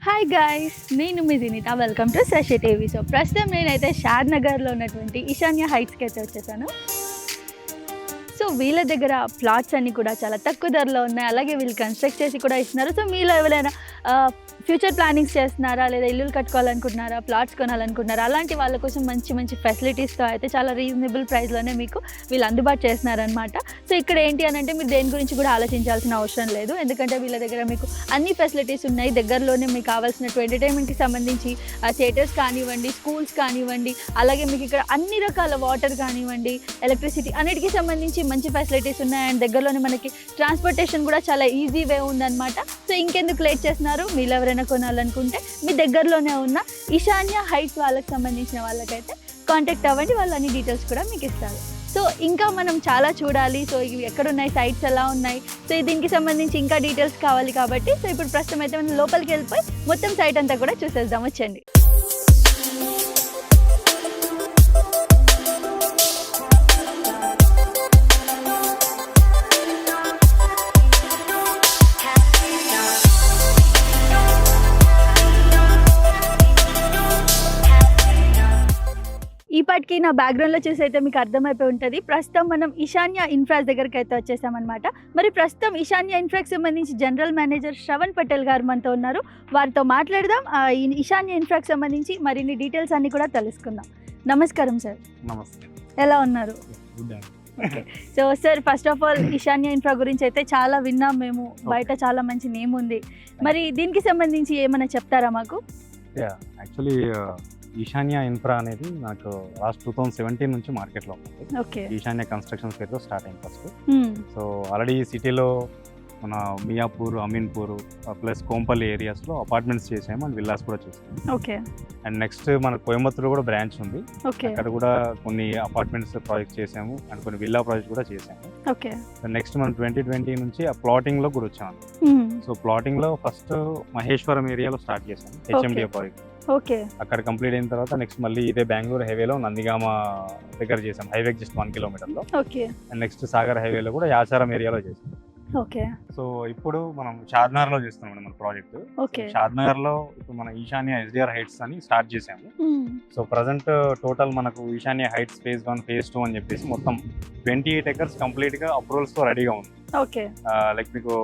Hi guys, నేను మీ Jinitha. Welcome to Sashi TV. So ప్రస్తుతం నేనైతే షాద్ నగర్లో ఉన్నటువంటి ఈశాన్య హైట్స్కి అయితే వచ్చేసాను. సో వీళ్ళ దగ్గర ప్లాట్స్ అన్నీ కూడా చాలా తక్కువ ధరలో ఉన్నాయి, అలాగే వీళ్ళు కన్స్ట్రక్ట్ చేసి కూడా ఇస్తున్నారు. సో మీలో ఎవరైనా ఫ్యూచర్ ప్లానింగ్స్ చేస్తున్నారా, లేదా ఇల్లులు కట్టుకోవాలనుకుంటున్నారా, ప్లాట్స్ కొనాలనుకుంటున్నారా, అలాంటి వాళ్ళ కోసం మంచి మంచి ఫెసిలిటీస్తో అయితే చాలా రీజనబుల్ ప్రైస్లోనే మీకు వీళ్ళు అందుబాటు చేస్తున్నారనమాట. సో ఇక్కడ ఏంటి అని అంటే మీరు దేని గురించి కూడా ఆలోచించాల్సిన అవసరం లేదు, ఎందుకంటే వీళ్ళ దగ్గర మీకు అన్ని ఫెసిలిటీస్ ఉన్నాయి. దగ్గరలోనే మీకు కావాల్సినటువంటి ఎంటర్టైన్మెంట్కి సంబంధించి థియేటర్స్ కానివ్వండి, స్కూల్స్ కానివ్వండి, అలాగే మీకు ఇక్కడ అన్ని రకాల వాటర్ కానివ్వండి, ఎలక్ట్రిసిటీ అన్నిటికీ సంబంధించి మంచి ఫెసిలిటీస్ ఉన్నాయి. అండ్ దగ్గరలోనే మనకి ట్రాన్స్పోర్టేషన్ కూడా చాలా ఈజీ వే ఉందన్నమాట. సో ఇంకెందుకు లేట్ చేస్తున్నారు, మీరు ఎవరైనా కొనాలనుకుంటే మీ దగ్గరలోనే ఉన్న ఈశాన్య హైట్స్ వాళ్ళకి సంబంధించిన వాళ్ళకైతే కాంటాక్ట్ అవ్వండి, వాళ్ళు అన్ని డీటెయిల్స్ కూడా మీకు ఇస్తారు. సో ఇంకా మనం చాలా చూడాలి. సో ఇవి ఎక్కడున్నాయి, సైట్స్ ఎలా ఉన్నాయి, సో దీనికి సంబంధించి ఇంకా డీటెయిల్స్ కావాలి కాబట్టి సో ఇప్పుడు ప్రస్తుతం అయితే మనం లోపలికి వెళ్ళిపోయి మొత్తం సైట్ అంతా కూడా చూసేద్దాం, వచ్చండి. ఈపాటికి నా బ్యాక్గ్రౌండ్లో చూసి అయితే మీకు అర్థమైపోయి ఉంటుంది. ప్రస్తుతం మనం ఈశాన్య ఇన్ఫ్రాస్ దగ్గరికి అయితే వచ్చేసామన్నమాట. మరి ప్రస్తుతం ఈశాన్య ఇన్ఫ్రాకి సంబంధించి జనరల్ మేనేజర్ శ్రవణ్ పటేల్ గారు మనతో ఉన్నారు. వారితో మాట్లాడదాం, ఈ ఈశాన్య ఇన్ఫ్రాకి సంబంధించి మరిన్ని డీటెయిల్స్ అన్ని కూడా తెలుసుకుందాం. నమస్కారం సార్. నమస్తే. ఎలా ఉన్నారు? Okay. So sir, first of all ఈశాన్య ఇన్ఫ్రా గురించి అయితే చాలా విన్నాం మేము, బయట చాలా మంచి నేమ్ ఉంది. మరి దీనికి సంబంధించి ఏమైనా చెప్తారా మాకు? యాక్చువల్లీ ఈశాన్య ఇన్ఫ్రా అనేది నాకు లాస్ట్ 2017 నుంచి మార్కెట్లో ఉంది. ఓకే. ఈశాన్య కన్స్ట్రక్షన్స్ పేరుతో స్టార్ట్ అయింది ఫస్ట్. సో ఆల్రెడీ సిటీలో మన మియాపూర్, అమీన్పూర్ ప్లస్ కోంపల్లి ఏరియాస్లో అపార్ట్మెంట్స్ చేసాము అండ్ విల్లాస్ కూడా చేసాము. ఓకే. అండ్ నెక్స్ట్ మన కోయంబత్తూర్ కూడా బ్రాంచ్ ఉంది. ఓకే. అక్కడ కూడా కొన్ని అపార్ట్మెంట్స్ ప్రాజెక్ట్ చేసాము అండ్ కొన్ని విల్లా ప్రాజెక్ట్ కూడా చేసాము. ఓకే. నెక్స్ట్ మనం 2020 నుంచి ఆ ప్లాటింగ్లో కూడా వచ్చాము. సో ప్లాటింగ్లో ఫస్ట్ మహేశ్వరం ఏరియాలో స్టార్ట్ చేసాము హెచ్ఎండిఏ ప్రాజెక్ట్. ఓకే. అక్కడ కంప్లీట్ అయిన తర్వాత నెక్స్ట్ మళ్ళీ ఇదే బెంగళూరు హైవేలో నందిగామ దగ్గర చేసాం, హైవే జస్ట్ 1 కిలోమీటర్లో. ఓకే. అండ్ నెక్స్ట్ సాగర్ హైవేలో కూడా యాచారం ఏరియాలో చేసాం. ఓకే. సో ఇప్పుడు మనం షాద్నగర్ లో చేస్తున్నాం మన ప్రాజెక్ట్. ఓకే. షాద్నగర్ లో ఇప్పుడు మన ఈశాన్య ఎస్డిఆర్ హైట్స్ అని స్టార్ట్ చేసాము. సో ప్రజెంట్ టోటల్ మనకు ఈశాన్య హైట్స్ ఫేజ్ 1, ఫేజ్ 2 అని చెప్పేసి మొత్తం 28 acres కంప్లీట్ గా అప్రూవల్స్ తో రెడీగా ఉంది. ఓకే. లైక్ మీకు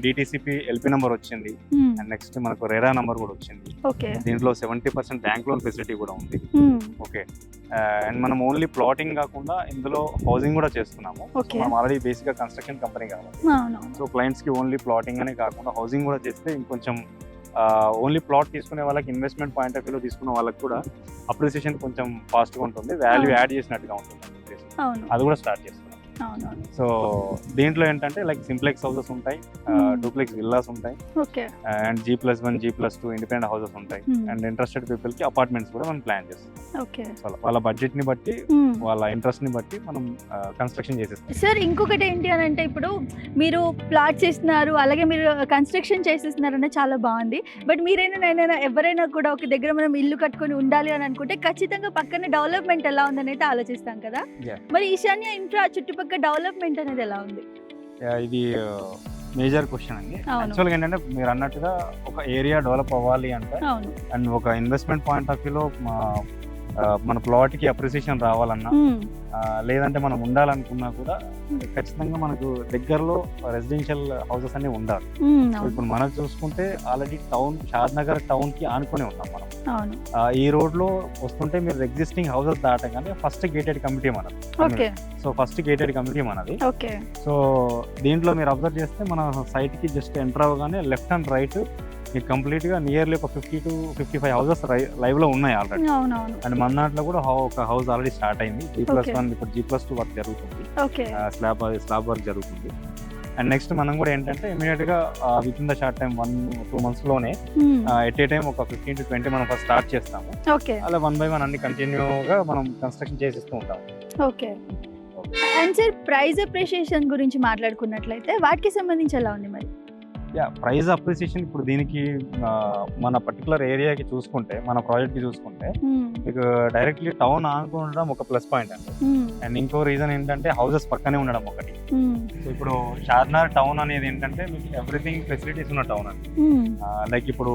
డిటిసిపి ఎల్పి నెంబర్ వచ్చింది అండ్ నెక్స్ట్ మనకు రెరా నెంబర్ కూడా వచ్చింది. ఓకే. దీంట్లో 70% బ్యాంక్ లోన్ ఫెసిలిటీ కూడా ఉంది. ఓకే. అండ్ మనం ఓన్లీ ప్లాటింగ్ కాకుండా ఇందులో హౌసింగ్ కూడా చేస్తున్నాము. మనం ఆల్రెడీ బేసిక్ గా కన్స్ట్రక్షన్ కంపెనీ కాబట్టి సో క్లయింట్స్ కి ఓన్లీ ప్లాటింగ్ అనే కాకుండా హౌసింగ్ కూడా చేస్తే ఇంకొంచెం ఓన్లీ ప్లాట్ తీసుకునే వాళ్ళకి ఇన్వెస్ట్మెంట్ పాయింట్ ఆఫ్ వ్యూలో తీసుకున్న వాళ్ళకి కూడా అప్రిసియేషన్ కొంచెం ఫాస్ట్ గా ఉంటుంది, వాల్యూ యాడ్ చేసినట్టుగా ఉంటుంది. అది కూడా స్టార్ట్ చేస్తున్నాం. సో దీంట్లో ఏంటంటే లైక్ సింప్లెక్స్ హౌసెస్ ఉంటాయి, డూప్లెక్స్ విల్లాస్ ఉంటాయి, and G+1, G+2 independent houses ఉంటాయి. అండ్ ఇంట్రెస్టెడ్ పీపుల్ కి అపార్ట్మెంట్స్ కూడా మనం ప్లాన్ చేస్తాం. వాళ్ళ బడ్జెట్ ని బట్టి, వాళ్ళ ఇంట్రెస్ట్ ని బట్టి మనం కన్స్ట్రక్షన్ చేసేస్తాం. సార్ ఇంకొకటి ఏంటి అని అంటే ఇప్పుడు మీరు ప్లాట్స్ ఇస్తున్నారు, అలాగే మీరు కన్స్ట్రక్షన్ చేసేస్తున్నారు అంటే చాలా బాగుంది. బట్ మీరైనా ఎవరైనా కూడా ఒక దగ్గర మనం ఇల్లు కట్టుకొని ఉండాలి అని అనుకుంటే ఖచ్చితంగా పక్కన డెవలప్మెంట్ ఎలా ఉందని అయితే ఆలోచిస్తాం కదా. మరి ఈశాన్య ఇన్ఫ్రా చుట్టుపక్కల డెవలప్మెంట్ అనేది ఎలా ఉంది? ఇది మేజర్ క్వశ్చన్ అండి. యాక్చువల్గా ఏంటంటే మీరు అన్నట్టుగా ఒక ఏరియా డెవలప్ అవ్వాలి అంటే అండ్ ఒక ఇన్వెస్ట్మెంట్ పాయింట్ ఆఫ్ వ్యూలో మన ప్లాట్ కి అప్రిసియేషన్ రావాలన్నా లేదంటే మనం ఉండాలనుకున్నా కూడా ఖచ్చితంగా మనకు దగ్గరలో రెసిడెన్షియల్ హౌసెస్ అన్ని ఉండాలి. ఇప్పుడు మనం చూసుకుంటే ఆల్రెడీ టౌన్ షాద్నగర్ టౌన్ కి ఆనుకునే ఉన్నాం మనం. ఈ రోడ్ లో వస్తుంటే మీరు ఎగ్జిస్టింగ్ హౌసెస్ దాటగానే ఫస్ట్ గేటెడ్ కమిటీ మనది. సో ఫస్ట్ గేటెడ్ కమిటీ మనది. సో దీంట్లో మీరు అబ్జర్వ్ చేస్తే మన సైట్ కి జస్ట్ ఎంటర్ అవ్వగానే లెఫ్ట్ అండ్ రైట్ మీకు కంప్లీట్ గా నియర్లీ ఒక 50 to 55 హౌసెస్ లైవ్ లో ఉన్నాయి ఆల్రెడీ. అండ్ మన దాంట్లో కూడా ఒక హౌస్ ఆల్రెడీ స్టార్ట్ అయింది. G+1 ఇప్పుడు G+2 వర్క్ జరుగుతుంది, స్లాబ్ వర్క్ జరుగుతుంది. అండ్ నెక్స్ట్ మనం కూడా ఏంటంటే ఇమీడియట్ గా with in the short time 1-2 months లోనే ఎట్ ఏ టైం ఒక 15 to 20 మనం ఫస్ట్ స్టార్ట్ చేస్తాము. అలా 1 by 1 అన్ని కంటిన్యూగా మనం కన్స్ట్రక్షన్ చేసిస్తూ ఉంటాము. Okay. And sir price appreciation గురించి మాట్లాడుకున్నట్లయితే వాటికి సంబంధించి ఎలా ఉంది మరి? ప్రైస్ అప్రిసియేషన్ ఇప్పుడు దీనికి మన పర్టికులర్ ఏరియాకి చూసుకుంటే, మన ప్రాజెక్ట్కి చూసుకుంటే మీకు డైరెక్ట్లీ టౌన్ ఆనుకుని ఉండడం ఒక ప్లస్ పాయింట్ అండి. అండ్ ఇంకో రీజన్ ఏంటంటే హౌసెస్ పక్కనే ఉండడం ఒకటి. సో ఇప్పుడు షాద్నగర్ టౌన్ అనేది ఏంటంటే మీకు ఎవ్రీథింగ్ ఫెసిలిటీస్ ఉన్న టౌన్ అండి. లైక్ ఇప్పుడు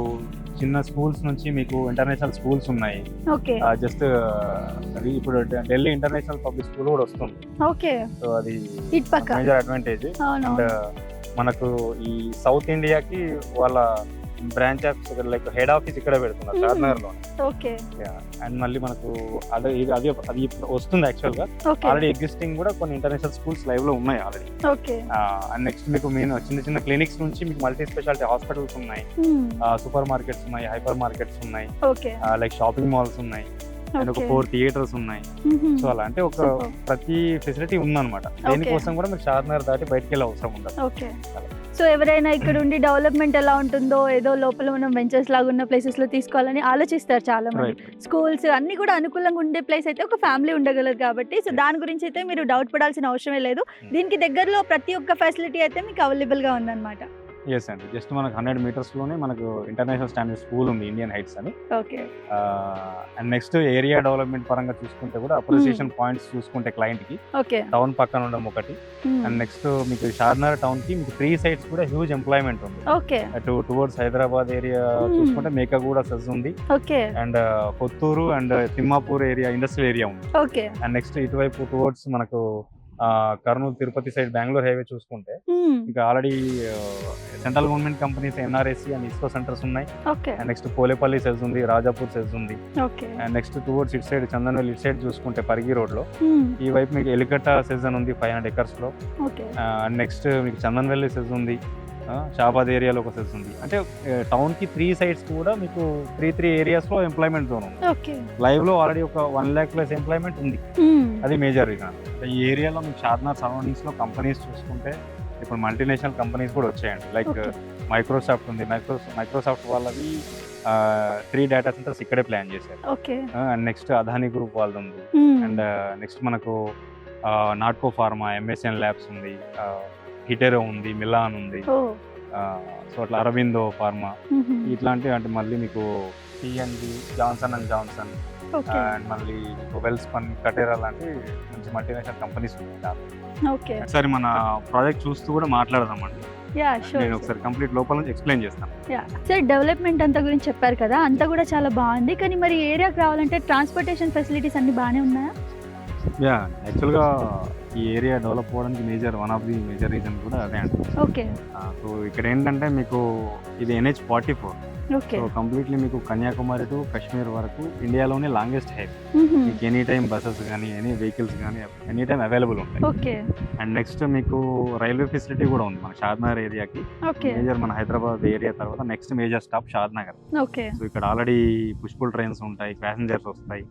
చిన్న స్కూల్స్ నుంచి మీకు ఇంటర్నేషనల్ స్కూల్స్ ఉన్నాయి. జస్ట్ ఇప్పుడు ఢిల్లీ ఇంటర్నేషనల్ పబ్లిక్ స్కూల్ కూడా వస్తుంది. సో అది మేజర్ అడ్వాంటేజ్. అండ్ మనకు ఈ సౌత్ ఇండియాకి వాళ్ళ branch office like head office ఇక్కడ పెడుతున్నారు షాద్నగర్ లో. అండ్ మళ్ళీ మనకు అది వస్తుంది యాక్చువల్ గా. ఆల్రెడీ ఎగ్జిస్టింగ్ కూడా కొన్ని ఇంటర్నేషనల్ స్కూల్స్ లైవ్ లో ఉన్నాయి ఆల్రెడీ. అండ్ నెక్స్ట్ మీకు మెయిన్ చిన్న చిన్న క్లినిక్స్ నుంచి మీకు మల్టీ స్పెషాలిటీ హాస్పిటల్స్ ఉన్నాయి, సూపర్ మార్కెట్స్ ఉన్నాయి, హైపర్ మార్కెట్స్ ఉన్నాయి, లైక్ షాపింగ్ మాల్స్ ఉన్నాయి, అండ్ ఒక 4 థియేటర్స్ ఉన్నాయి. సో అలా అంటే ఒక ప్రతి ఫెసిలిటీ ఉందన్నమాట. దేనికోసం కూడా మీకు షాద్నగర్ దాటి బయటకు వెళ్ళే అవసరం ఉండదు. సో ఎవరైనా ఇక్కడ ఉండి డెవలప్మెంట్ ఎలా ఉంటుందో ఏదో లోపల మనం వెంచర్స్ లాగా ఉన్న ప్లేసెస్ లో తీసుకోవాలని ఆలోచిస్తారు చాలా మంది. స్కూల్స్ అన్ని కూడా అనుకూలంగా ఉండే ప్లేస్ అయితే ఒక ఫ్యామిలీ ఉండగలదు కాబట్టి సో దాని గురించి అయితే మీరు డౌట్ పడాల్సిన అవసరమే లేదు. దీనికి దగ్గరలో ప్రతి ఒక్క ఫెసిలిటీ అయితే మీకు అవైలబుల్ గా ఉందన్నమాట. ఎస్ అండి, జస్ట్ మనకు 100 meters లోనే మనకు ఇంటర్నేషనల్ స్టాండర్డ్ స్కూల్ ఉంది, ఇండియన్ హైట్స్ అని. అండ్ నెక్స్ట్ ఏరియా డెవలప్మెంట్ పరంగా చూసుకుంటే కూడా అప్రిసియేషన్ పాయింట్స్ చూసుకుంటే క్లయింట్ కి టౌన్ పక్కన ఉండడం ఒకటి. అండ్ నెక్స్ట్ మీకు షాద్నగర్ టౌన్ కి మీకు 3 sides కూడా హ్యూజ్ ఎంప్లాయ్మెంట్ ఉంది. అటు టువర్డ్స్ హైదరాబాద్ ఏరియా చూసుకుంటే మేకగూడ సెజ్ ఉంది, and Kothur and Thimmapur area industrial area ఉంది. అండ్ నెక్స్ట్ ఇటువైపు టువర్డ్స్ మనకు కర్నూలు తిరుపతి సైడ్ బెంగళూరు హైవే చూసుకుంటే ఇంకా already central government companies NRSC and ISCO centres ఉన్నాయి. అండ్ నెక్స్ట్ పోలేపల్లి సెజ్ ఉంది, రాజాపూర్ సెజ్ ఉంది. అండ్ నెక్స్ట్ టువర్డ్స్ ఇటు సైడ్ చందనవల్లి ఇటు సైడ్ చూసుకుంటే పరిగి రోడ్ లో ఈ వైపు మీకు ఎలికట్ట సెజ్ అని ఉంది 500 acres లో. అండ్ నెక్స్ట్ మీకు చందనవల్లి సెజ్ ఉంది, షాబాద్ ఏరియాలో ఒక సెజ్ ఉంది. అంటే టౌన్ కి 3 sides కూడా మీకు 3 areas లో ఎంప్లాయ్మెంట్ జోన్ ఉంది. లైవ్ లో ఆల్రెడీ ఒక 1 lakh plus ఎంప్లాయ్మెంట్ ఉంది. అది మేజర్ రీజన్. ఈ ఏరియాలో మీకు షాద్నగర్ సరౌండింగ్స్ లో కంపెనీస్ చూసుకుంటే ఇప్పుడు మల్టీనేషనల్ కంపెనీస్ కూడా వచ్చాయండి. లైక్ మైక్రోసాఫ్ట్ ఉంది, మైక్రోసాఫ్ట్ వాళ్ళది 3 data centers ఇక్కడే ప్లాన్ చేశారు. అండ్ నెక్స్ట్ అదానీ గ్రూప్ వాళ్ళది ఉంది. అండ్ నెక్స్ట్ మనకు నాట్కో ఫార్మా, ఎంఎస్ఎన్ ల్యాబ్స్ ఉంది, హిటెరో ఉంది, మిలాన్ ఉంది. సో అట్లా అరబిందో ఫార్మా ఇట్లాంటివి. అంటే మళ్ళీ మీకు PNB, Johnson and Johnson, and మళ్ళీ వెల్స్పన్, కటేరా లాంటి మంచి మల్టీనేషనల్ కంపెనీస్ ఉన్నాయి. ఒకసారి మన ప్రాజెక్ట్ చూస్తూ కూడా మాట్లాడదామండి. నేను ఒకసారి కంప్లీట్ లోపల నుంచి ఎక్స్ప్లెయిన్ చేస్తాను. సార్ డెవలప్మెంట్ అంతా గురించి చెప్పారు కదా, అంతా కూడా చాలా బాగుంది. కానీ మరి ఏరియాకి రావాలంటే ట్రాన్స్పోర్టేషన్ ఫెసిలిటీస్ అన్ని బాగానే ఉన్నాయా? యాక్చువల్గా ఈ ఏరియా డెవలప్ అవ్వడానికి one of the major reason కూడా అదే అండి. సో ఇక్కడ ఏంటంటే మీకు ఇది NH44. సో కంప్లీట్లీ మీకు కన్యాకుమారి టు కాశ్మీర్ వరకు ఇండియాలోనే లాంగెస్ట్ హైవే. మీకు ఎనీ టైం బస్సెస్ కానీ ఎనీ వెహికల్స్ కానీ ఎనీ టైం అవైలబుల్ ఉంటాయి. అండ్ నెక్స్ట్ మీకు రైల్వే ఫెసిలిటీ కూడా ఉంది మన షాద్నగర్ ఏరియాకి. మేజర్ మన హైదరాబాద్ ఏరియా తర్వాత next major stop Shadnagar. So ఇక్కడ ఆల్రెడీ పుష్పుల్ ట్రైన్స్ ఉంటాయి, ప్యాసింజర్స్ వస్తాయి,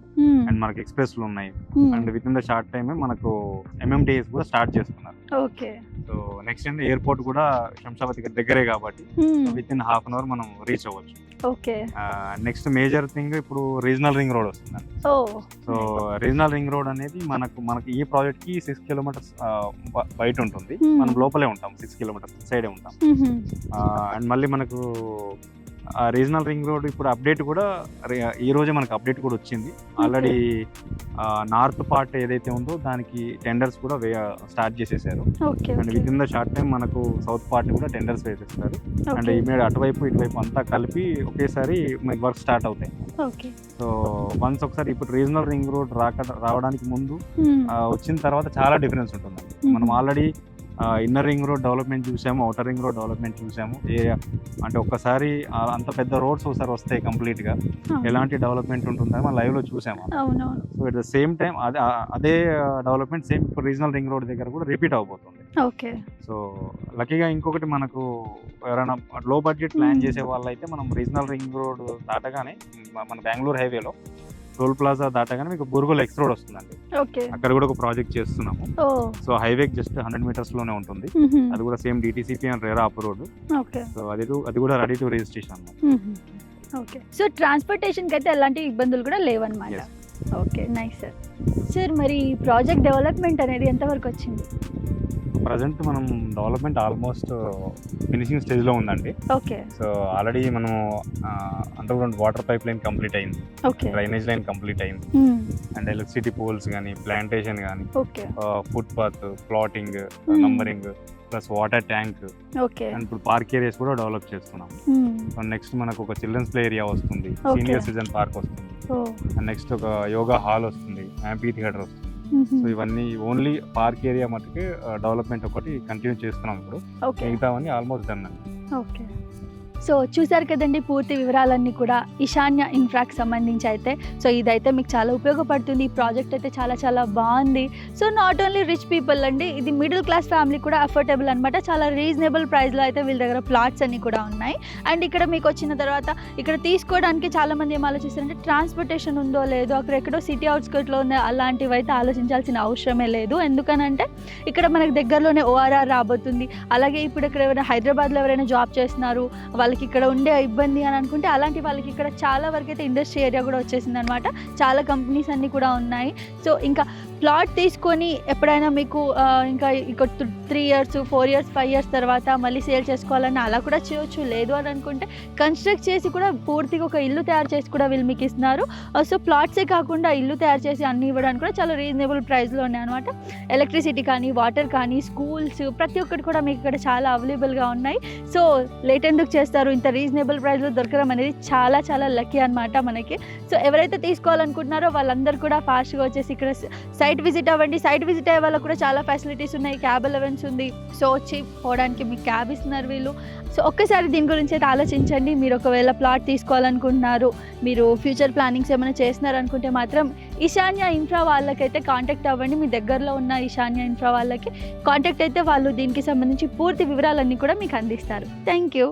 అండ్ మనకి ఎక్స్ప్రెస్లు ఉన్నాయి. And with in the short time మనకు MMTS కూడా స్టార్ట్ చేస్తున్నారు. సో నెక్స్ట్ ఏంటి ఎయిర్పోర్ట్ కూడా శంషాబాద్ దగ్గరే కాబట్టి with in half an hour మనం రీచ్ అవ్వచ్చు. నెక్స్ట్ మేజర్ థింగ్ ఇప్పుడు రీజనల్ రింగ్ రోడ్ వస్తుందండి. సో రీజనల్ రింగ్ రోడ్ అనేది మనకి ఈ ప్రాజెక్ట్ కి 6 kilometers బయట ఉంటుంది. మనం లోపలే ఉంటాం, 6 kilometers సైడే ఉంటాం. అండ్ మళ్ళీ మనకు రీజనల్ రింగ్ రోడ్ ఇప్పుడు అప్డేట్ కూడా ఈ రోజే మనకు అప్డేట్ కూడా వచ్చింది. ఆల్రెడీ నార్త్ పార్ట్ ఏదైతే ఉందో దానికి టెండర్స్ కూడా స్టార్ట్ చేసేసారు. And with in the short time మనకు సౌత్ పార్ట్ కూడా టెండర్స్ వేసేస్తారు. అండ్ ఇమీడియట్ అటువైపు ఇటువైపు అంతా కలిపి ఒకేసారి మనకి వర్క్ స్టార్ట్ అవుతాయి. సో వన్స్ ఒకసారి ఇప్పుడు రీజనల్ రింగ్ రోడ్ రావడానికి ముందు వచ్చిన తర్వాత చాలా డిఫరెన్స్ ఉంటుంది. మనం already inner ring road development చూసాము, అవుటర్ రింగ్ రోడ్ డెవలప్మెంట్ చూసాము. అంటే ఒక్కసారి అంత పెద్ద రోడ్స్ ఒకసారి వస్తాయి కంప్లీట్ గా ఎలాంటి డెవలప్మెంట్ ఉంటుందని మనం లైవ్ లో చూసాము. So at the same time అదే డెవలప్మెంట్ సేమ్ ఇప్పుడు రీజనల్ రింగ్ రోడ్ దగ్గర కూడా రిపీట్ అవబోతుంది. సో లక్కీగా ఇంకొకటి మనకు ఎవరైనా లో బడ్జెట్ ప్లాన్ చేసే వాళ్ళైతే మనం రీజనల్ రింగ్ రోడ్ దాటగానే మన బెంగళూరు హైవేలో టోల్ ప్లాజా దాటగానే మీకు బుర్గోల్ ఎక్స్ రోడ్ వస్తుందండి. అక్కడ కూడా ఒక ప్రాజెక్ట్ చేస్తున్నాము. సో హైవే జస్ట్ 100 meters లోనే ఉంటుంది. అది కూడా same DTCP and RERA approved. So అది కూడా ready to registration. So transportation కి అయితే ఎలాంటి ఇబ్బందులు కూడా లేవన్నమాట. Okay, nice sir. సార్ మరి ప్రాజెక్ట్ డెవలప్మెంట్ అనేది ఎంతవరకు వచ్చింది? ప్రజెంట్ మనం డెవలప్మెంట్ ఆల్మోస్ట్ ఫినిషింగ్ స్టేజ్లో ఉందండి. ఓకే. సో ఆల్రెడీ మనం underground water pipe line complete అయింది, ఓకే. డ్రైనేజ్ లైన్ కంప్లీట్ అయింది, అండ్ ఎలక్ట్రిసిటీ పోల్స్ కానీ, ప్లాంటేషన్ కానీ, okay. Foot path, plotting, numbering, plus water tank, okay. And ఇప్పుడు పార్క్ ఏరియాస్ కూడా develop చేస్తున్నాం. సో నెక్స్ట్ మనకు ఒక చిల్డ్రన్స్ ప్లే ఏరియా వస్తుంది, సీనియర్ సిటిజన్ పార్క్ వస్తుంది, అండ్ నెక్స్ట్ ఒక యోగా హాల్ వస్తుంది, యాంపీ థియేటర్ వస్తుంది. సో ఇవన్నీ ఓన్లీ పార్క్ ఏరియా మటుకు డెవలప్మెంట్ ఒకటి కంటిన్యూ చేస్తున్నాం ఇప్పుడు. మిగతావన్నీ ఆల్మోస్ట్ డన్ అండి. ఓకే. సో చూసారు కదండి పూర్తి వివరాలన్నీ కూడా ఈశాన్య ఇన్ఫ్రాకి సంబంధించి అయితే. సో ఇదైతే మీకు చాలా ఉపయోగపడుతుంది. ఈ ప్రాజెక్ట్ అయితే చాలా చాలా బాగుంది. So not only rich people అండి, ఇది మిడిల్ క్లాస్ ఫ్యామిలీ కూడా అఫోర్డబుల్ అనమాట. చాలా రీజనబుల్ ప్రైస్లో అయితే వీళ్ళ దగ్గర ప్లాట్స్ అన్నీ కూడా ఉన్నాయి. అండ్ ఇక్కడ మీకు వచ్చిన తర్వాత ఇక్కడ తీసుకోవడానికి చాలామంది ఏం ఆలోచిస్తారంటే ట్రాన్స్పోర్టేషన్ ఉందో లేదో, అక్కడ ఎక్కడో సిటీ అవుట్స్కర్ట్లో ఉందో, అలాంటివి అయితే ఆలోచించాల్సిన అవసరమే లేదు. ఎందుకనంటే ఇక్కడ మనకు దగ్గరలోనే ఓఆర్ఆర్ రాబోతుంది. అలాగే ఇప్పుడు ఇక్కడ ఎవరైనా హైదరాబాద్లో ఎవరైనా జాబ్ చేస్తున్నారు, వాళ్ళకి ఇక్కడ ఉండే ఇబ్బంది అని అనుకుంటే అలాంటి వాళ్ళకి ఇక్కడ చాలా వరకు అయితే ఇండస్ట్రీ ఏరియా కూడా వచ్చేసింది అనమాట. చాలా కంపెనీస్ అన్నీ కూడా ఉన్నాయి. సో ఇంకా ప్లాట్ తీసుకొని ఎప్పుడైనా మీకు ఇంకా 3 years 4 years 5 years తర్వాత మళ్ళీ సేల్ చేసుకోవాలని అలా కూడా చేయొచ్చు. లేదు అని అనుకుంటే కన్స్ట్రక్ట్ చేసి కూడా పూర్తిగా ఒక ఇల్లు తయారు చేసి కూడా వీళ్ళు మీకు ఇస్తున్నారు. సో ప్లాట్సే కాకుండా ఇల్లు తయారు చేసి అన్ని ఇవ్వడానికి కూడా చాలా రీజనబుల్ ప్రైస్లో ఉన్నాయి అనమాట. ఎలక్ట్రిసిటీ కానీ, వాటర్ కానీ, స్కూల్స్ ప్రతి ఒక్కటి కూడా మీకు ఇక్కడ చాలా అవైలబుల్గా ఉన్నాయి. సో లేట్ ఎందుకు చేస్తారు, ఇంత రీజనబుల్ ప్రైస్లో దొరకడం అనేది చాలా చాలా లక్కీ అనమాట మనకి. సో ఎవరైతే తీసుకోవాలనుకుంటున్నారో వాళ్ళందరూ కూడా ఫాస్ట్గా వచ్చేసి ఇక్కడ సైట్ విజిట్ అవ్వండి. సైట్ విజిట్ అయ్యే వాళ్ళకు కూడా చాలా ఫెసిలిటీస్ ఉన్నాయి. క్యాబ్ అలవెన్స్ ఉంది. సో వచ్చి పోవడానికి మీకు క్యాబ్ ఇస్తున్నారు వీళ్ళు. సో ఒక్కసారి దీని గురించి అయితే ఆలోచించండి. మీరు ఒకవేళ ప్లాట్ తీసుకోవాలనుకుంటున్నారు, మీరు ఫ్యూచర్ ప్లానింగ్స్ ఏమైనా చేస్తున్నారు అనుకుంటే మాత్రం ఈశాన్య ఇన్ఫ్రా వాళ్ళకైతే కాంటాక్ట్ అవ్వండి. మీ దగ్గరలో ఉన్న ఈశాన్య ఇన్ఫ్రా వాళ్ళకి కాంటాక్ట్ అయితే వాళ్ళు దీనికి సంబంధించి పూర్తి వివరాలన్నీ కూడా మీకు అందిస్తారు. Thank you.